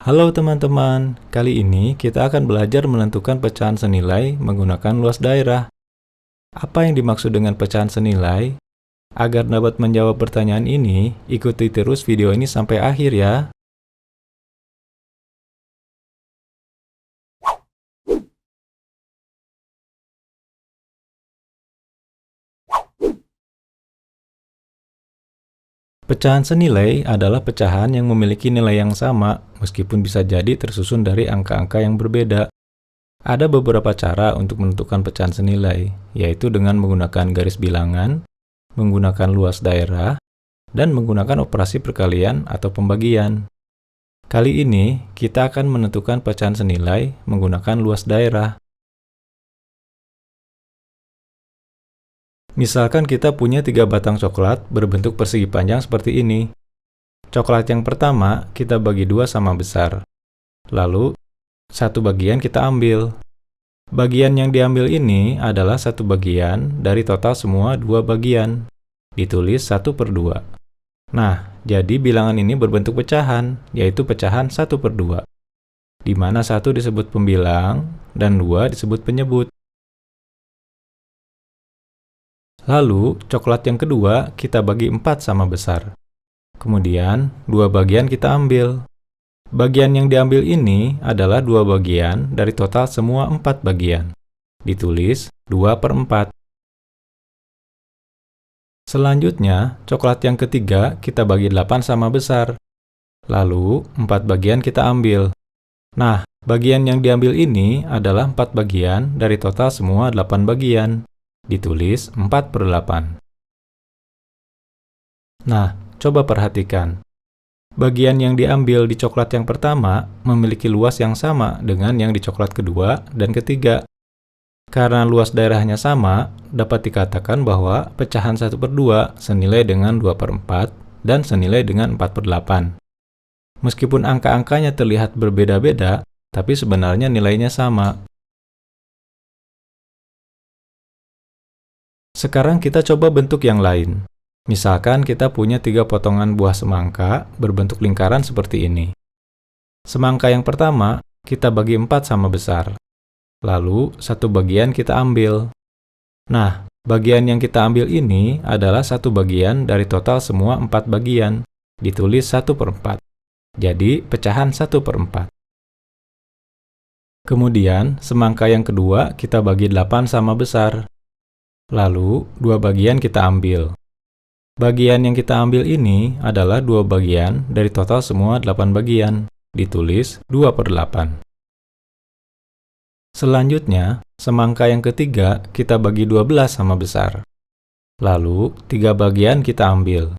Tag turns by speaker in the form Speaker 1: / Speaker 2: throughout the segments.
Speaker 1: Halo teman-teman, kali ini kita akan belajar menentukan pecahan senilai menggunakan luas daerah. Apa yang dimaksud dengan pecahan senilai? Agar dapat menjawab pertanyaan ini, ikuti terus video ini sampai akhir ya. Pecahan senilai adalah pecahan yang memiliki nilai yang sama, meskipun bisa jadi tersusun dari angka-angka yang berbeda. Ada beberapa cara untuk menentukan pecahan senilai, yaitu dengan menggunakan garis bilangan, menggunakan luas daerah, dan menggunakan operasi perkalian atau pembagian. Kali ini, kita akan menentukan pecahan senilai menggunakan luas daerah. Misalkan kita punya 3 batang coklat berbentuk persegi panjang seperti ini. Coklat yang pertama kita bagi 2 sama besar. Lalu, satu bagian kita ambil. Bagian yang diambil ini adalah satu bagian dari total semua 2 bagian. Ditulis 1/2. Nah, jadi bilangan ini berbentuk pecahan, yaitu pecahan 1/2. Di mana 1 disebut pembilang dan 2 disebut penyebut. Lalu, coklat yang kedua kita bagi 4 sama besar. Kemudian, 2 bagian kita ambil. Bagian yang diambil ini adalah 2 bagian dari total semua 4 bagian. Ditulis 2/4. Selanjutnya, coklat yang ketiga kita bagi 8 sama besar. Lalu, 4 bagian kita ambil. Nah, bagian yang diambil ini adalah 4 bagian dari total semua 8 bagian. Ditulis 4/8. Nah, coba perhatikan. Bagian yang diambil di coklat yang pertama memiliki luas yang sama dengan yang di coklat kedua dan ketiga. Karena luas daerahnya sama, dapat dikatakan bahwa pecahan 1/2 senilai dengan 2/4 dan senilai dengan 4/8. Meskipun angka-angkanya terlihat berbeda-beda, tapi sebenarnya nilainya sama. Sekarang kita coba bentuk yang lain. Misalkan kita punya 3 potongan buah semangka berbentuk lingkaran seperti ini. Semangka yang pertama kita bagi 4 sama besar. Lalu, satu bagian kita ambil. Nah, bagian yang kita ambil ini adalah satu bagian dari total semua 4 bagian. Ditulis 1/4. Jadi, pecahan 1/4. Kemudian, semangka yang kedua kita bagi 8 sama besar. Lalu, 2 bagian kita ambil. Bagian yang kita ambil ini adalah 2 bagian dari total semua 8 bagian. Ditulis 2/8. Selanjutnya, semangka yang ketiga kita bagi 12 sama besar. Lalu, 3 bagian kita ambil.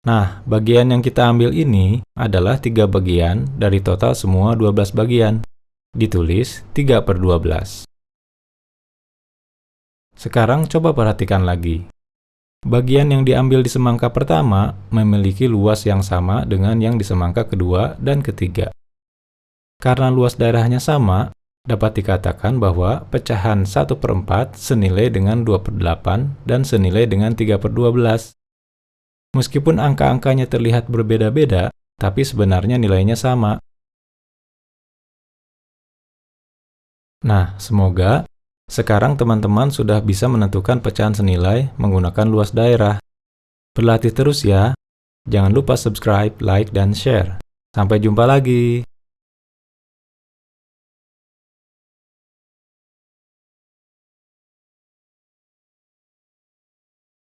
Speaker 1: Nah, bagian yang kita ambil ini adalah 3 bagian dari total semua 12 bagian. Ditulis 3/12. Sekarang coba perhatikan lagi. Bagian yang diambil di semangka pertama memiliki luas yang sama dengan yang di semangka kedua dan ketiga. Karena luas daerahnya sama, dapat dikatakan bahwa pecahan 1/4 senilai dengan 2/8 dan senilai dengan 3/12. Meskipun angka-angkanya terlihat berbeda-beda, tapi sebenarnya nilainya sama. Nah, semoga sekarang teman-teman sudah bisa menentukan pecahan senilai menggunakan luas daerah. Berlatih terus ya. Jangan lupa subscribe, like, dan share. Sampai jumpa lagi.